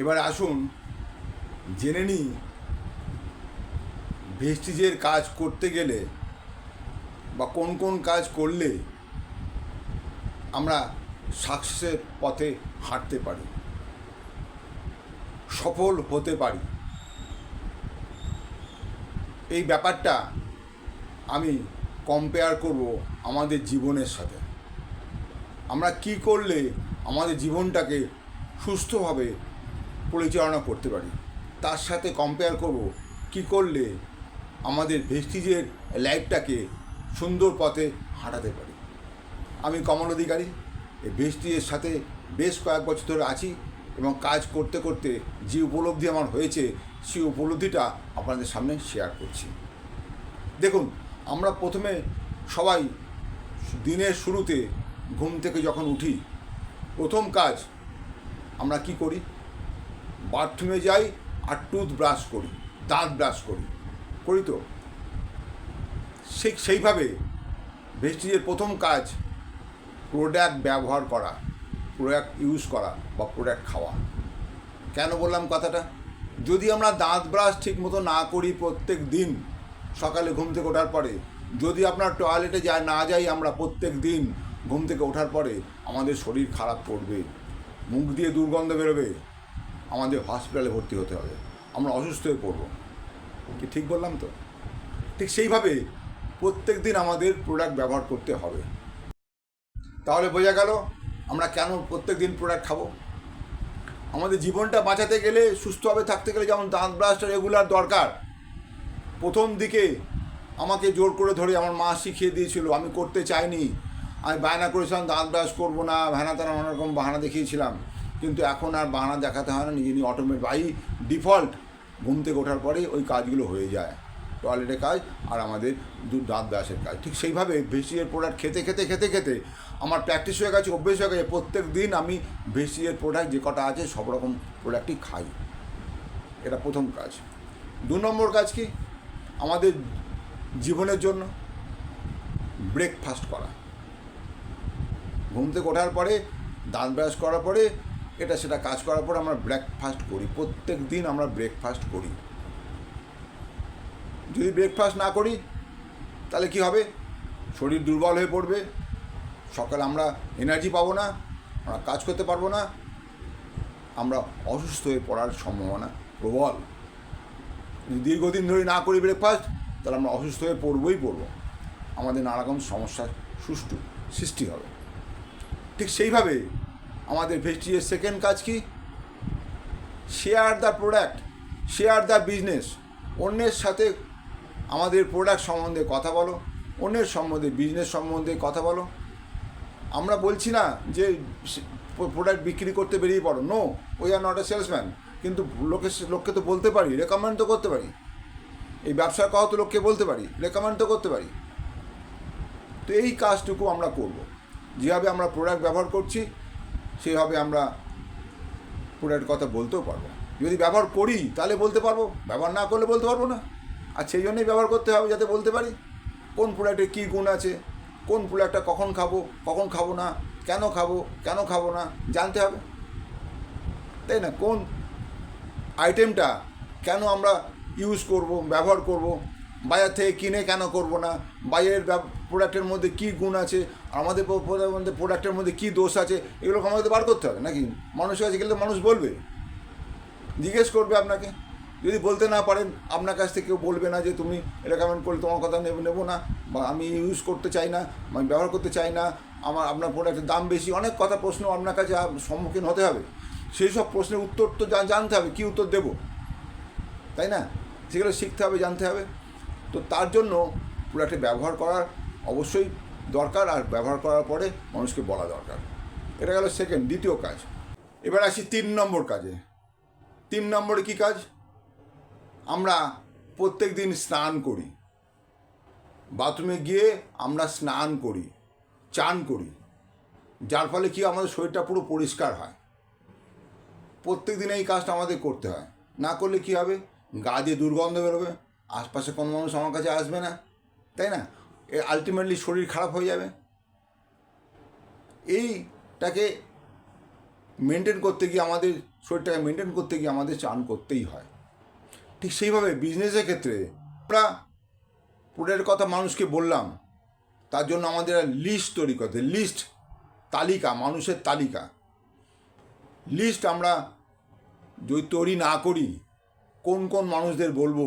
এবার আসুন জেনে নিই ভেস্টিজের কাজ করতে গেলে বা কোন কোন কাজ করলে আমরা সাকসেসের পথে হাঁটতে পারি, সফল হতে পারি। এই ব্যাপারটা আমি কম্পেয়ার করব আমাদের জীবনের সাথে। আমরা কি করলে আমাদের জীবনটাকে সুস্থভাবে পরিচালনা করতে পারি, তার সাথে কম্পেয়ার করব কি করলে আমাদের ভেস্টিজের লাইফটাকে সুন্দর পথে হাঁটাতে পারি। আমি কমল অধিকারী, এই ভেস্টিজের সাথে বেশ কয়েক বছর ধরে আছি এবং কাজ করতে করতে যে উপলব্ধি আমার হয়েছে সেই উপলব্ধিটা আপনাদের সামনে শেয়ার করছি। দেখুন, আমরা প্রথমে সবাই দিনের শুরুতে ঘুম থেকে যখন উঠি প্রথম কাজ আমরা কি করি? বাথরুমে যাই আর টুথব্রাশ করি, দাঁত ব্রাশ করি তো। সেইভাবে ভেস্টিজের প্রথম কাজ প্রোডাক্ট ব্যবহার করা, প্রোডাক্ট ইউজ করা বা প্রোডাক্ট খাওয়া। কেন বললাম কথাটা? যদি আমরা দাঁত ব্রাশ ঠিক মতো না করি প্রত্যেক দিন সকালে ঘুম থেকে ওঠার পরে, যদি আপনার টয়লেটে না যাই আমরা প্রত্যেক দিন ঘুম থেকে ওঠার পরে, আমাদের শরীর খারাপ করবে, মুখ দিয়ে দুর্গন্ধ বেরোবে, আমাদের হসপিটালে ভর্তি হতে হবে, আমরা অসুস্থ হয়ে পড়ব। কি ঠিক বললাম তো? ঠিক সেইভাবে প্রত্যেক দিন আমাদের প্রোডাক্ট ব্যবহার করতে হবে। তাহলে বোঝা গেল আমরা কেন প্রত্যেক দিন প্রোডাক্ট খাবো। আমাদের জীবনটা বাঁচাতে গেলে, সুস্থভাবে থাকতে গেলে যেমন দাঁত ব্রাশটা রেগুলার দরকার। প্রথম দিকে আমাকে জোর করে ধরে আমার মা শিখিয়ে দিয়েছিল, আমি করতে চাইনি, আমি বায়না করেছিলাম দাঁত ব্রাশ করবো না, ভ্যানা তারা অনেক রকম বাহানা দেখিয়েছিলাম। কিন্তু এখন আর বাহানা দেখাতে হয় না, নিজে নিজে অটোমেটিক বাই ডিফল্ট ঘুম থেকে ওঠার পরেই ওই কাজগুলো হয়ে যায়, টয়লেটের কাজ আর আমাদের দাঁত ব্রাশের কাজ। ঠিক সেইভাবে ভেস্টিজের প্রোডাক্ট খেতে খেতে খেতে খেতে আমার প্র্যাকটিস হয়ে গেছে, অভ্যেস হয়ে গেছে। প্রত্যেক দিন আমি ভেস্টিজের প্রোডাক্ট যে কটা আছে সব রকম প্রোডাক্টই খাই। এটা প্রথম কাজ। 2 নম্বর কাজ কি? আমাদের জীবনের জন্য ব্রেকফাস্ট করা। ঘুম থেকে ওঠার পরে, দাঁত ব্রাশ করার পরে, এটা সেটা কাজ করার পরে আমরা ব্রেকফাস্ট করি। প্রত্যেক দিন আমরা ব্রেকফাস্ট করি। যদি ব্রেকফাস্ট না করি তাহলে কি হবে? শরীর দুর্বল হয়ে পড়বে, সকালে আমরা এনার্জি পাবো না, আমরা কাজ করতে পারবো না, আমরা অসুস্থ হয়ে পড়ার সম্ভাবনা প্রবল। দীর্ঘদিন ধরে না করি ব্রেকফাস্ট তাহলে আমরা অসুস্থ হয়ে পড়বই। আমাদের নানা রকম সমস্যার সৃষ্টি হবে। ঠিক সেইভাবে আমাদের ভেস্টিজের সেকেন্ড কাজ কি? Share the product, share the business. অন্যের সাথে আমাদের প্রোডাক্ট সম্বন্ধে কথা বলো, অন্যের সম্বন্ধে, বিজনেস সম্বন্ধে কথা বলো। আমরা বলছি না যে প্রোডাক্ট বিক্রি করতে বেরিয়ে পড়ো, no, we are not a salesman. কিন্তু লোককে তো বলতে পারি, রেকমেন্ড তো করতে পারি। এই ব্যবসার কথা তো লোককে বলতে পারি, রেকমেন্ড তো করতে পারি। তো এই কাজটুকু আমরা করব। যেভাবে আমরা প্রোডাক্ট ব্যবহার করছি সেভাবে আমরা প্রোডাক্টের কথা বলতেও পারবো। যদি ব্যবহার করি তাহলে বলতে পারবো, ব্যবহার না করলে বলতে পারবো না। আর সেই জন্যই ব্যবহার করতে হবে, যাতে বলতে পারি কোন প্রোডাক্টের কী গুণ আছে, কোন প্রোডাক্টটা কখন খাবো, কখন খাবো না, কেন খাবো না জানতে হবে, তাই না? কোন আইটেমটা কেন আমরা ইউজ করব, ব্যবহার করব, বাজার থেকে কিনে কেন করব না, বাইরের প্রোডাক্টের মধ্যে কী গুণ আছে, আমাদের প্রোডাক্টের মধ্যে কী দোষ আছে, এগুলোকে আমাদের বার করতে হবে নাকি? মানুষের কাছে গেলে তো মানুষ বলবে, জিজ্ঞেস করবে আপনাকে। যদি বলতে না পারেন, আপনার কাছ থেকে কেউ বলবে না যে তুমি রেকমেন্ড করলে তোমার কথা নেবো না, বা আমি ইউজ করতে চাই না, আমি ব্যবহার করতে চাই না, আপনার প্রোডাক্টের দাম বেশি, অনেক প্রশ্ন আপনার কাছে সম্মুখীন হতে হবে। সেই সব প্রশ্নের উত্তর তো জানতে হবে, কী উত্তর দেবো, তাই না? সেগুলো শিখতে হবে, জানতে হবে। তো তার জন্য প্রোডাক্টে ব্যবহার করার অবশ্যই দরকার, আর ব্যবহার করার পরে মানুষকে বলা দরকার। এটা গেল দ্বিতীয় কাজ। এবার আসি 3 নম্বর কাজে। 3 নম্বরে কী কাজ? আমরা প্রত্যেক দিন স্নান করি, বাথরুমে গিয়ে আমরা স্নান করি, চান করি, যার ফলে কি আমাদের শরীরটা পুরো পরিষ্কার হয়। প্রত্যেক দিন এই কাজটা আমাদের করতে হয়। না করলে কি হবে? গা দিয়ে দুর্গন্ধ বেরোবে, আশপাশে কোনো মানুষ আমার কাছে আসবে না, তাই না? আলটিমেটলি শরীর খারাপ হয়ে যাবে। এইটাকে মেনটেন করতে গিয়ে আমাদের শরীরটাকে মেনটেন করতে গিয়ে আমাদের চান করতেই হয়। ঠিক সেইভাবে বিজনেসের ক্ষেত্রে আমরা পুরের কথা মানুষকে বললাম, তার জন্য আমাদের লিস্ট তৈরি করতে, লিস্ট, তালিকা, মানুষের তালিকা, লিস্ট আমরা যদি তৈরি না করি, কোন কোন মানুষদের বলবো,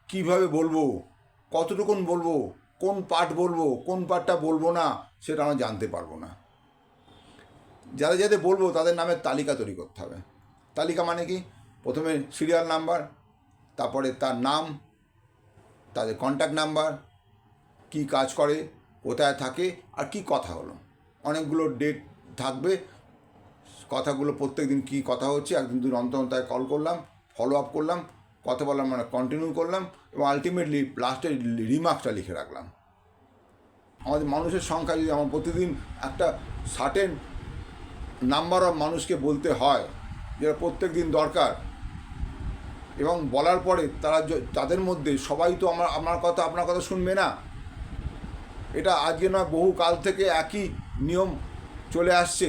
কিভাবে বলবো, কতটুকুন বলবো, কোন পার্ট বলবো, কোন পার্টটা বলবো না, সেটা আমরা জানতে পারবো না। যাদের যাদের বলবো তাদের নামের তালিকা তৈরি করতে হবে। তালিকা মানে কি? প্রথমে সিরিয়াল নাম্বার, তারপরে তার নাম, তাদের কন্ট্যাক্ট নাম্বার, কি কাজ করে, কোথায় থাকে, আর কি কথা হলো। অনেকগুলো ডেট থাকবে, কথাগুলো প্রত্যেক দিন কী কথা হচ্ছে, একদিন দুদিন অন্তর তাই কল করলাম, ফলো আপ করলাম, কথা বললাম, মানে কন্টিনিউ করলাম, এবং আলটিমেটলি লাস্টে রিমার্কসটা লিখে রাখলাম। আমাদের মানুষের সংখ্যা যদি আমার প্রতিদিন একটা সার্টেন নাম্বার অফ মানুষকে বলতে হয়, যেটা প্রত্যেক দিন দরকার, এবং বলার পরে তাদের মধ্যে সবাই তো আমার কথা আপনার কথা শুনবে না। এটা আজকে নয়, বহু কাল থেকে একই নিয়ম চলে আসছে।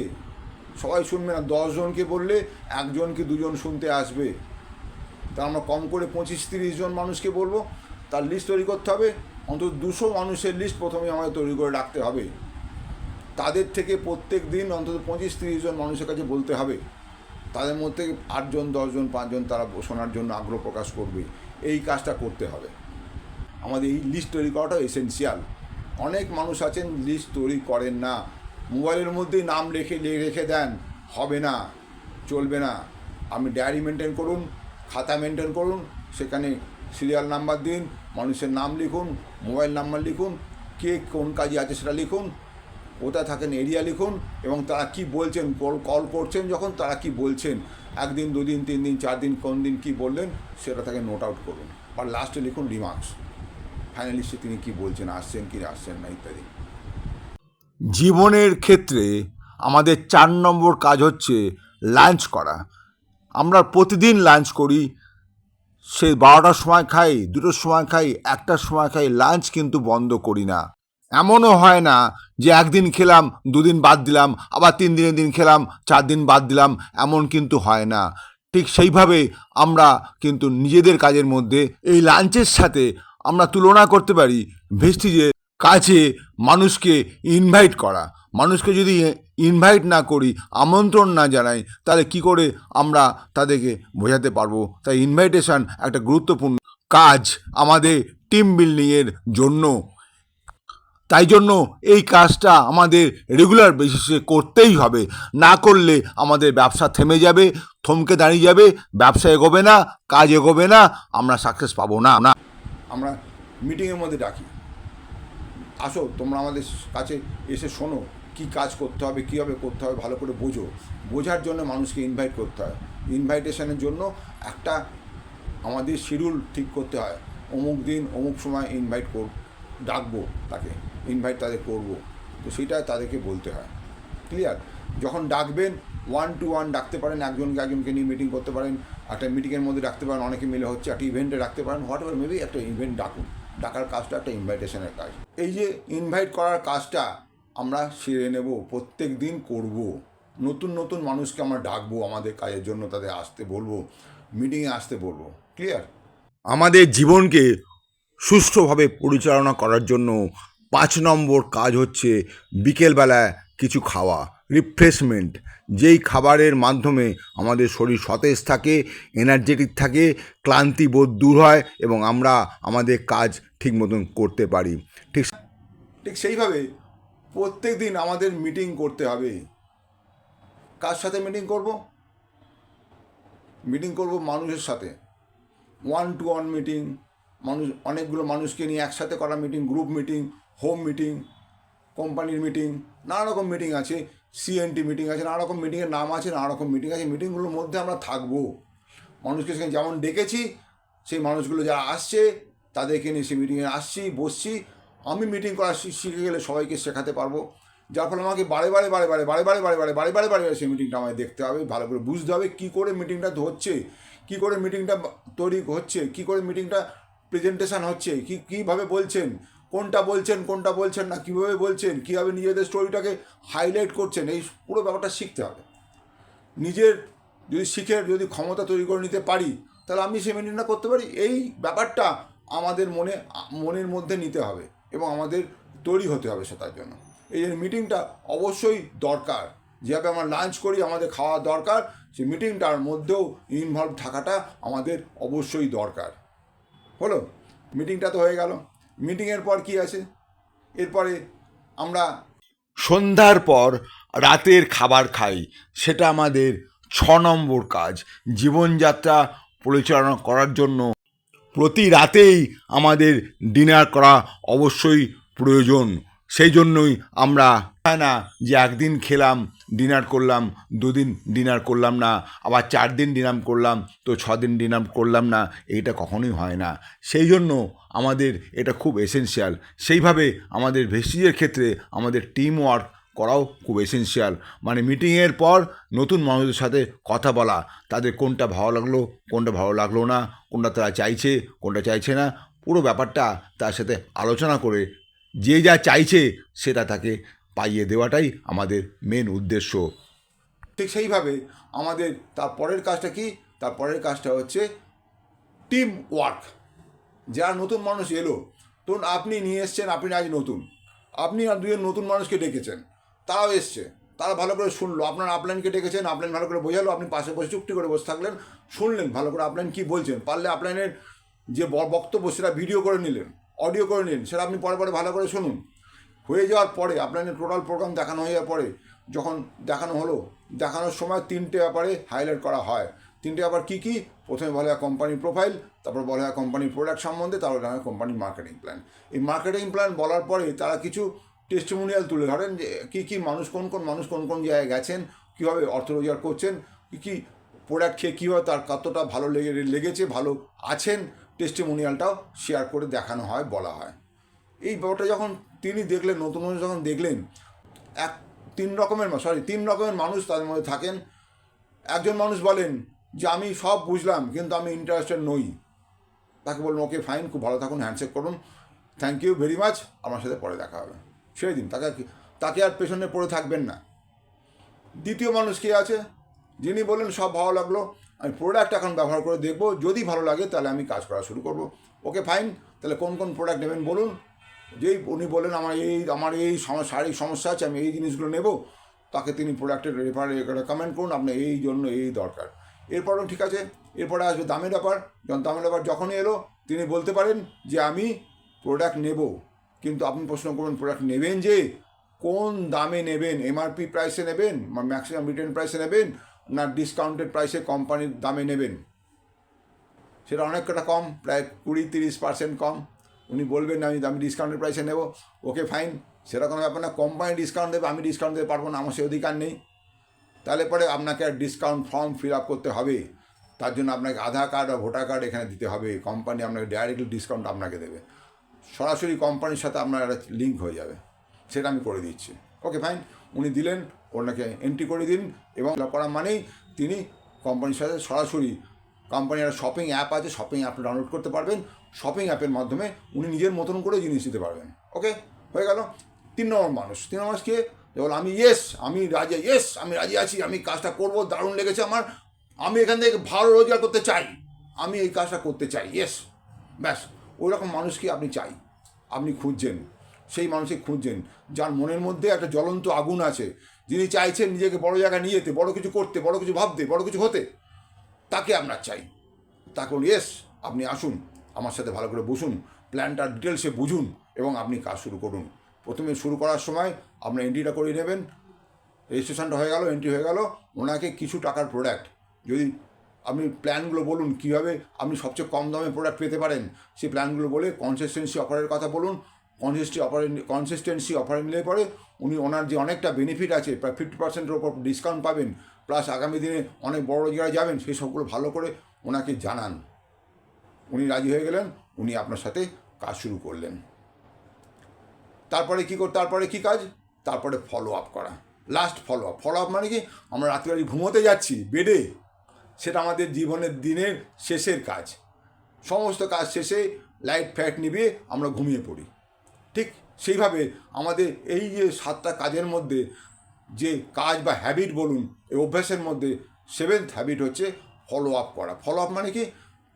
সবাই শুনবে না। 10 জনকে বললে 1 জন কি 2 জন শুনতে আসবে। তা আমরা কম করে 25-30 জন মানুষকে বলবো, তার লিস্ট তৈরি করতে হবে। অন্তত 200 মানুষের লিস্ট প্রথমে আমাদের তৈরি করে রাখতে হবে। তাদের থেকে প্রত্যেক দিন অন্তত 25-30 জন মানুষের কাছে বলতে হবে। তাদের মধ্যে 8 জন 10 জন 5 জন তারা শোনার জন্য আগ্রহ প্রকাশ করবে। এই কাজটা করতে হবে। আমাদের এই লিস্ট তৈরি করাটা এসেনশিয়াল। অনেক মানুষ আছেন লিস্ট তৈরি করেন না, মোবাইলের মধ্যেই নাম রেখে দেন। হবে না, চলবে না। আপনি ডায়েরি মেনটেন করুন, খাতা মেনটেন করুন, সেখানে সিরিয়াল নাম্বার দিন, মানুষের নাম লিখুন, মোবাইল নাম্বার লিখুন, কে কোন কাজে আছে সেটা লিখুন, কোথায় থাকেন এরিয়া লিখুন, এবং তারা কি বলছেন, কল করছেন যখন তারা কি বলছেন, 1 দিন 2 দিন 3 দিন 4 দিন কোন দিন কী বললেন সেটা তাকে নোট আউট করুন। আর লাস্টে লিখুন রিমার্কস, ফাইনালি সে তিনি কী বলছেন, আসছেন কি আসছেন না ইত্যাদি। জীবনের ক্ষেত্রে আমাদের 4 নম্বর কাজ হচ্ছে লাঞ্চ করা। আমরা প্রতিদিন লাঞ্চ করি, সে 12টার সময় খাই, 2টোর সময় খাই, 1টার সময় খাই, লাঞ্চ কিন্তু বন্ধ করি না। এমনও হয় না যে একদিন খেলাম 2 দিন বাদ দিলাম, আবার 3 দিনের দিন খেলাম 4 দিন বাদ দিলাম, এমন কিন্তু হয় না। ঠিক সেইভাবে আমরা কিন্তু নিজেদের কাজের মধ্যে এই লাঞ্চের সাথে আমরা তুলনা করতে পারি ভেস্টিজের কাছে মানুষকে ইনভাইট করা। মানুষকে যদি ইনভাইট না করি, আমন্ত্রণ না জানাই, তাহলে কি করে আমরা তাদেরকে বোঝাতে পারবো? তাই ইনভাইটেশন একটা গুরুত্বপূর্ণ কাজ আমাদের টিম বিল্ডিংয়ের জন্য। তাই জন্য এই কাজটা আমাদের রেগুলার বেসিসে করতেই হবে। না করলে আমাদের ব্যবসা থেমে যাবে, থমকে দাঁড়িয়ে যাবে, ব্যবসা এগোবে না, কাজ এগোবে না, আমরা সাকসেস পাবো না। আমরা মিটিংয়ের মধ্যে ডাকি, আসো তোমরা আমাদের কাছে এসে শোনো, কি কাজ করতে হবে, কীভাবে করতে হবে, ভালো করে বোঝো। বোঝার জন্য মানুষকে ইনভাইট করতে হয়। ইনভাইটেশনের জন্য একটা আমাদের শিডিউল ঠিক করতে হয়। অমুক দিন অমুক সময় ডাকবো, তাকে ইনভাইট তাদের করবো, তো সেটা তাদেরকে বলতে হয়। ক্লিয়ার? যখন ডাকবেন 1 to 1 ডাকতে পারেন, একজনকে নিয়ে মিটিং করতে পারেন, একটা মিটিংয়ের মধ্যে ডাকতে পারেন, অনেকে মিলে হচ্ছে, একটা ইভেন্টে ডাকতে পারেন, হোয়াট এভার মেবি একটা ইভেন্ট ডাকুন। ডাকার কাজটা একটা ইনভাইটেশনের কাজ। এই যে ইনভাইট করার কাজটা আমরা সেরে নেব, প্রত্যেক দিন করব। নতুন নতুন মানুষকে আমরা ডাকবো আমাদের কাজের জন্য, তাদের আসতে বলবো, মিটিংয়ে আসতে বলবো। ক্লিয়ার? আমাদের জীবনকে সুষ্ঠুভাবে পরিচালনা করার জন্য 5 নম্বর কাজ হচ্ছে বিকেলবেলায় কিছু খাওয়া, রিফ্রেশমেন্ট। যেই খাবারের মাধ্যমে আমাদের শরীর সতেজ থাকে, এনার্জেটিক থাকে, ক্লান্তি বোধ দূর হয়, এবং আমরা আমাদের কাজ ঠিক মতন করতে পারি। ঠিক সেইভাবে প্রত্যেক দিন আমাদের মিটিং করতে হবে। কার সাথে মিটিং করব? মিটিং করব মানুষের সাথে। 1 to 1 মিটিং, অনেকগুলো মানুষকে নিয়ে একসাথে করা meeting, group meeting, home meeting, কোম্পানির মিটিং, নানা রকম মিটিং আছে, সিএনটি মিটিং আছে, নানা রকম মিটিংয়ের নাম আছে, নানা রকম মিটিং আছে। মিটিংগুলোর মধ্যে আমরা থাকবো। মানুষকে সেখানে যেমন ডেকেছি, সেই মানুষগুলো যারা আসছে তাদেরকে নিয়ে সেই মিটিংয়ে আসছি, বসছি। আমি মিটিং করা শিখে গেলে সবাইকে শেখাতে পারবো। যার ফলে আমাকে বারে বারে সেই মিটিংটা আমায় দেখতে হবে, ভালো করে বুঝতে হবে কী করে মিটিংটা হচ্ছে, কী করে মিটিংটা তৈরি হচ্ছে, কী করে মিটিংটা প্রেজেন্টেশন হচ্ছে, কীভাবে বলছেন, কোনটা বলছেন না, কীভাবে বলছেন, কীভাবে নিজেদের স্টোরিটাকে হাইলাইট করছেন, এই পুরো ব্যাপারটা শিখতে হবে। নিজের যদি শিখে যদি ক্ষমতা তৈরি করে নিতে পারি, তাহলে আমি সেই মিটিংটা করতে পারি। এই ব্যাপারটা আমাদের মনের মধ্যে নিতে হবে এবং আমাদের তৈরি হতে হবে সেটার জন্য। এই মিটিংটা অবশ্যই দরকার। যেভাবে আমরা লাঞ্চ করি, আমাদের খাওয়া দরকার, সেই মিটিংটার মধ্যেও ইনভলভ থাকাটা আমাদের অবশ্যই দরকার। হলো, মিটিংটা তো হয়ে গেল। মিটিংয়ের পর কি আছে? এরপরে আমরা সন্ধ্যার পর রাতের খাবার খাই। সেটা আমাদের 6 নম্বর কাজ। জীবনযাত্রা পরিচালনা করার জন্য প্রতি রাতেই আমাদের ডিনার করা অবশ্যই প্রয়োজন। সেই জন্যই আমরা হয় না যে একদিন খেলাম, ডিনার করলাম, 2 দিন ডিনার করলাম না, আবার 4 দিন ডিনার করলাম তো 6 দিন ডিনার করলাম না, এইটা কখনোই হয় না। সেই জন্য আমাদের এটা খুব এসেনশিয়াল। সেইভাবে আমাদের ভেস্টিজের ক্ষেত্রে আমাদের টিম ওয়ার্ক করাও খুব এসেনশিয়াল। মানে মিটিংয়ের পর নতুন মানুষদের সাথে কথা বলা, তাদের কোনটা ভালো লাগলো, কোনটা ভালো লাগলো না, কোনটা তারা চাইছে, কোনটা চাইছে না, পুরো ব্যাপারটা তার সাথে আলোচনা করে যে যা চাইছে সেটা তাকে পাইয়ে দেওয়াটাই আমাদের মেন উদ্দেশ্য। ঠিক সেইভাবে আমাদের তারপরের কাজটা কি? তারপরের কাজটা হচ্ছে টিম ওয়ার্ক। যারা নতুন মানুষ এলো, ধরুন আপনি নিয়ে এসছেন, আপনি আজ নতুন, আপনি আর 2 নতুন মানুষকে ডেকেছেন, তারাও এসছে, তারা ভালো করে শুনলো। আপনার আপলাইনকে ডেকেছেন, আপলাইন ভালো করে বোঝালো, আপনি পাশে বসে চুপটি করে বসে থাকলেন, শুনলেন ভালো করে আপলাইন কী বলছেন। পারলে আপলাইনের যে বক্তব্য সেটা ভিডিও করে নিলেন, অডিও করে নিলেন, সেটা আপনি পরে পরে ভালো করে শুনুন। হয়ে যাওয়ার পরে আপলাইনের টোটাল প্রোগ্রাম দেখানো হয়ে যাওয়ার পরে, যখন দেখানো হলো, দেখানোর সময় 3টে ব্যাপারে হাইলাইট করা হয়। 3টে ব্যাপার কী কী? প্রথমে বলা হয় কোম্পানির প্রোফাইল, তারপর বলা হয় কোম্পানির প্রোডাক্ট সম্বন্ধে, তারপর বলা হয় কোম্পানির মার্কেটিং প্ল্যান। এই মার্কেটিং প্ল্যান বলার পরে তারা কিছু টেস্টিমোনিয়াল তুলে ধরেন যে কী কী মানুষ, কোন কোন মানুষ কোন কোন জায়গায় গেছেন, কীভাবে অর্থ রোজগার করছেন, কী কী প্রোডাক্ট খেয়ে কীভাবে তার কতটা ভালো লেগেছে, ভালো আছেন, টেস্টিমোনিয়ালটাও শেয়ার করে দেখানো হয়, বলা হয়। এই ব্যাপারটা যখন তিনি দেখলেন, নতুন মানুষ যখন দেখলেন, 3 রকমের মানুষ তাদের মধ্যে থাকেন। একজন মানুষ বলেন যে আমি সব বুঝলাম কিন্তু আমি ইন্টারেস্টেড নই। তাকে বলুন ওকে ফাইন, খুব ভালো থাকুন, হ্যান্ডশেক করুন, থ্যাংক ইউ ভেরি মাচ, আমার সাথে পরে দেখা হবে, ছেড়ে দিন তাকে আর পেছনে পড়ে থাকবেন না। দ্বিতীয় মানুষ কে আছে? যিনি বললেন সব ভালো লাগলো, আমি প্রোডাক্ট এখন ব্যবহার করে দেখবো, যদি ভালো লাগে তাহলে আমি কাজ করা শুরু করব। ওকে ফাইন, তাহলে কোন কোন প্রোডাক্ট নেবেন বলুন। যেই উনি বললেন আমার এই শারীরিক সমস্যা আছে, আমি এই জিনিসগুলো নেব, তাকে তিনি প্রোডাক্টের রেকমেন্ড করুন, আপনার এই জন্য এই দরকার। এরপরও ঠিক আছে, এরপরে আসবে দামের ব্যাপার। দামের ব্যাপার যখনই এলো, তিনি বলতে পারেন যে আমি প্রোডাক্ট নেব, কিন্তু আপনি প্রশ্ন করুন প্রোডাক্ট নেবেন যে কোন দামে নেবেন, এমআরপি প্রাইসে নেবেন, ম্যাক্সিমাম রিটেল প্রাইসে নেবেন, না ডিসকাউন্টেড প্রাইসে কোম্পানির দামে নেবেন। সেটা অনেকটা কম, প্রায় 20-30% কম। উনি বলবেন আমি ডিসকাউন্টেড প্রাইসে নেব, ওকে ফাইন, সেটা কোনো ব্যাপার না। কোম্পানি ডিসকাউন্ট দেবে, আমি ডিসকাউন্ট দিতে পারবো না, আমার সে অধিকার নেই। তাহলে পরে আপনাকে ডিসকাউন্ট ফর্ম ফিল আপ করতে হবে, তার জন্য আপনাকে আধার কার্ড আর ভোটার কার্ড এখানে দিতে হবে। কোম্পানি আপনাকে ডাইরেক্টলি ডিসকাউন্ট আপনাকে দেবে, সরাসরি কোম্পানির সাথে আপনার একটা লিঙ্ক হয়ে যাবে, সেটা আমি করে দিচ্ছি। ওকে ফাইন, উনি দিলেন, ওনাকে এন্ট্রি করে দিন, এবং করা মানেই তিনি কোম্পানির সাথে সরাসরি, কোম্পানির একটা শপিং অ্যাপ আছে, শপিং অ্যাপটা ডাউনলোড করতে পারবেন, শপিং অ্যাপের মাধ্যমে উনি নিজের মতন করে জিনিস দিতে পারবেন। ওকে, হয়ে গেল। 3 নম্বর মানুষ কে? যেমন আমি আমি রাজি আছি, আমি কাজটা করব, দারুণ লেগেছে আমার, আমি এখান থেকে ভালো রোজগার করতে চাই, আমি এই কাজটা করতে চাই, ব্যাস। ওই রকম মানুষকে আপনি খুঁজছেন, সেই মানুষকে খুঁজছেন যার মনের মধ্যে একটা জ্বলন্ত আগুন আছে, যিনি চাইছেন নিজেকে বড় জায়গায় নিয়ে যেতে, বড় কিছু করতে, বড় কিছু ভাবতে, বড় কিছু হতে। তাকে আপনার চাই। তাকে আপনি আসুন, আমার সাথে ভালো করে বসুন, প্ল্যানটা ডিটেলসে বুঝুন এবং আপনি কাজ শুরু করুন। প্রথমে শুরু করার সময় আপনার এন্ট্রিটা করে নেবেন, রেজিস্ট্রেশনটা হয়ে গেল, এন্ট্রি হয়ে গেল। ওনাকে কিছু টাকার প্রোডাক্ট, যদি আপনি প্ল্যানগুলো বলুন কীভাবে আপনি সবচেয়ে কম দামে প্রোডাক্ট পেতে পারেন, সেই প্ল্যানগুলো বলে কনসিস্টেন্সি অফারের কথা বলুন। কনসিস্টেন্সি অফারে নিলে পরে ওনার যে অনেকটা বেনিফিট আছে, প্রায় 50%-এর ওপর ডিসকাউন্ট পাবেন, প্লাস আগামী দিনে অনেক বড় জায়গায় যাবেন, সেই সবগুলো ভালো করে ওনাকে জানান। উনি রাজি হয়ে গেলেন, উনি আপনার সাথে কাজ শুরু করলেন। তারপরে কী কাজ? তারপরে ফলো আপ করা, লাস্ট ফলো আপ মানে কি? আমরা রাত্রিবেলা ঘুমোতে যাচ্ছি বেডে, সেটা আমাদের জীবনের দিনের শেষের কাজ। সমস্ত কাজ শেষে লাইট ফ্যাট নিভিয়ে আমরা ঘুমিয়ে পড়ি। ঠিক সেইভাবে আমাদের এই যে 7টা কাজের মধ্যে যে কাজ বা হ্যাবিট বলুন, এই অভ্যাসের মধ্যে সেভেন্থ হ্যাবিট হচ্ছে ফলো আপ করা। ফলো আপ মানে কি,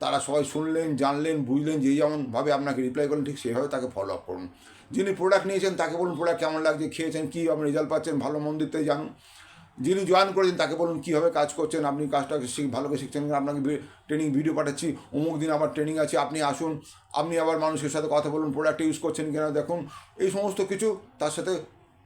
তারা সবাই শুনলেন, জানলেন, বুঝলেন, যেই যেমনভাবে আপনাকে রিপ্লাই করলেন ঠিক সেইভাবে তাকে ফলো আপ করুন। যিনি প্রোডাক্ট নিয়েছেন তাকে বলুন প্রোডাক্ট কেমন লাগছে, খেয়েছেন, কী আপনি রেজাল্ট পাচ্ছেন, ভালো মন্দ ইত্যাদি জানুন। যিনি জয়েন করেছেন তাকে বলুন কীভাবে কাজ করছেন, আপনি কাজটা ভালো করে শিখছেন, আপনাকে ট্রেনিং ভিডিও পাঠাচ্ছি, অমুক দিন আবার ট্রেনিং আছে, আপনি আসুন, আপনি আবার মানুষের সাথে কথা বলুন, প্রোডাক্ট ইউজ করছেন কিনা দেখুন। এই সমস্ত কিছু তার সাথে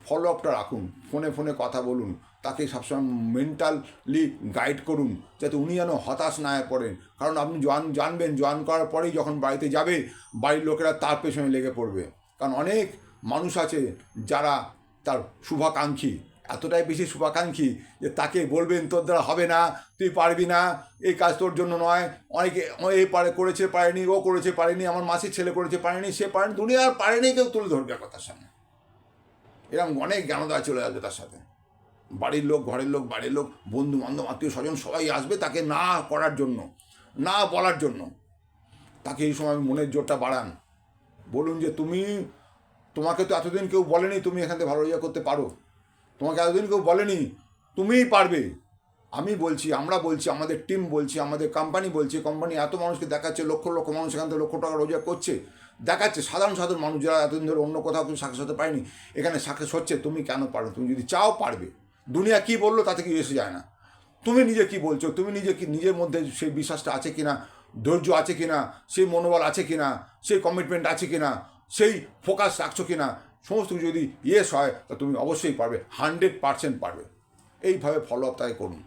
ফলো আপটা রাখুন, ফোনে ফোনে কথা বলুন, তাকে সবসময় মেন্টালি গাইড করুন যাতে উনি যেন হতাশ না হয়ে পড়েন। কারণ আপনি জানবেন জয়েন করার পরেই যখন বাড়িতে যাবে বাড়ির লোকেরা তার পেছনে লেগে পড়বে। কারণ অনেক মানুষ আছে যারা তার শুভাকাঙ্ক্ষী, এতটাই বেশি শুভাকাঙ্ক্ষী যে তাকে বলবেন তোর দ্বারা হবে না, তুই পারবি না, এই কাজ তোর জন্য নয়, অনেকে এ করেছে পারেনি, ও করেছে পারেনি, আমার মাসির ছেলে করেছে পারেনি, সে পারেনি, দুনিয়ার পারেনি কেউ তুলে ধরবে কথার সামনে। এরকম অনেক জ্ঞানদা চলে আসবে তার সাথে। বাড়ির লোক, ঘরের লোক, বাড়ির লোক, বন্ধু বান্ধব, আত্মীয় স্বজন সবাই আসবে তাকে না করার জন্য, না বলার জন্য। তাকে এই সময় মনের জোরটা বাড়ান, বলুন যে তোমাকে তো এতদিন কেউ বলেনি তুমি এখান থেকে ভালো ইয়ে করতে পারো, তোমাকে এতদিন কেউ বলেনি, তুমিই পারবে। আমি বলছি, আমরা বলছি, আমাদের টিম বলছি, আমাদের কোম্পানি বলছে, কোম্পানি এত মানুষকে দেখাচ্ছে, লক্ষ লক্ষ মানুষ এখান থেকে লক্ষ টাকা রোজগার করছে, দেখাচ্ছে। সাধারণ সাধারণ মানুষ যারা এতদিন ধরে অন্য কোথাও কিছু সাকসেস হতে পারেনি এখানে সাকসেস হচ্ছে। তুমি কেন পারো? তুমি যদি চাও পারবে। দুনিয়া কি বললো তাতে কি এসে যায় না। তুমি নিজে কি বলছো, তুমি নিজে কি, নিজের মধ্যে সেই বিশ্বাসটা আছে কিনা, ধৈর্য আছে কিনা, সেই মনোবল আছে কিনা, সেই কমিটমেন্ট আছে কিনা, সেই ফোকাস রাখছো কিনা, সমস্ত কিছু যদি ইয়েস হয় তা তুমি অবশ্যই পারবে, 100% পারবে। এইভাবে ফলো আপ তাকে করুন,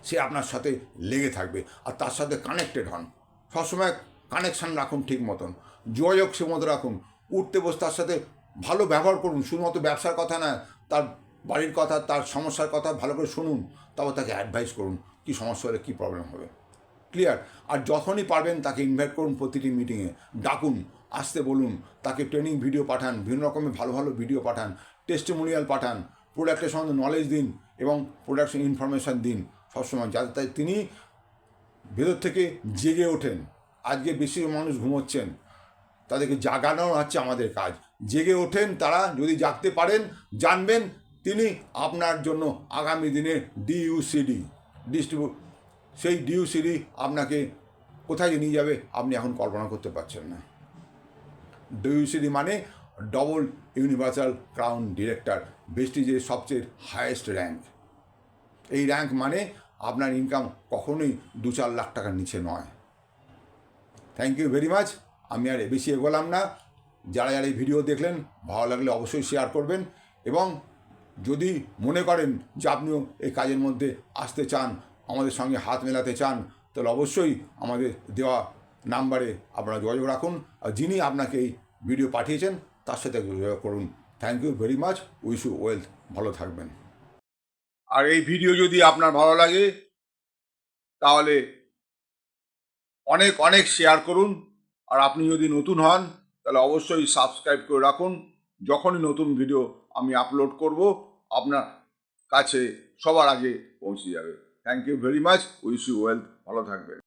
সে আপনার সাথে লেগে থাকবে আর তার সাথে কানেক্টেড হন। সবসময় কানেকশান রাখুন, ঠিক মতন যোগাযোগ সে মতো রাখুন, উঠতে বসে তার সাথে ভালো ব্যবহার করুন। শুধুমাত্র ব্যবসার কথা না, তার বাড়ির কথা, তার সমস্যার কথা ভালো করে শুনুন, তারপর তাকে অ্যাডভাইস করুন কী সমস্যা হলে কী প্রবলেম হবে। ক্লিয়ার? আর যখনই পারবেন তাকে ইনভাইট করুন, প্রতিটি মিটিংয়ে ডাকুন, আসতে বলুন, তাকে ট্রেনিং ভিডিও পাঠান, বিভিন্ন রকমের ভালো ভালো ভিডিও পাঠান, টেস্টিমোনিয়াল পাঠান, প্রোডাক্টের সম্বন্ধে নলেজ দিন এবং প্রোডাক্টের ইনফরমেশান দিন সবসময়, যাতে তিনি ভেতর থেকে জেগে ওঠেন। আজকে বেশি মানুষ ঘুমোচ্ছেন, তাদেরকে জাগানো হচ্ছে আমাদের কাজ। জেগে ওঠেন তারা, যদি জাগতে পারেন জানবেন তিনি আপনার জন্য আগামী দিনে সেই ডিইউসিডি আপনাকে কোথায় নিয়ে যাবে আপনি এখন কল্পনা করতে পারছেন না। ডিইউসিডি মানে ডবল ইউনিভার্সাল ক্রাউন ডিরেক্টর, প্রেস্টিজের সবচেয়ে হায়েস্ট র্যাঙ্ক। এই র্যাঙ্ক মানে আপনার ইনকাম কখনোই 2-4 লাখ টাকার নিচে নয়। Thank you very much. আমি আর বেশি এগোলাম না। যারা যারা এই ভিডিও দেখলেন ভালো লাগলে অবশ্যই শেয়ার করবেন, এবং যদি মনে করেন যে আপনিও এই কাজের মধ্যে আসতে চান, আমাদের সঙ্গে হাত মেলাতে চান, তাহলে অবশ্যই আমাদের দেওয়া নাম্বারে আপনারা যোগাযোগ রাখুন, আর যিনি আপনাকে এই ভিডিও পাঠিয়েছেন তার সাথে যোগাযোগ করুন। Thank you very much. Wish you wealth. ভালো থাকবেন। আর এই ভিডিও যদি আপনার ভালো লাগে তাহলে অনেক অনেক শেয়ার করুন, আর আপনি যদি নতুন হন তাহলে অবশ্যই সাবস্ক্রাইব করে রাখুন। যখনই নতুন ভিডিও আমি আপলোড করব আপনার কাছে সবার আগে পৌঁছে যাবে। Thank you very much. Wish you wealth. ভালো থাকবেন।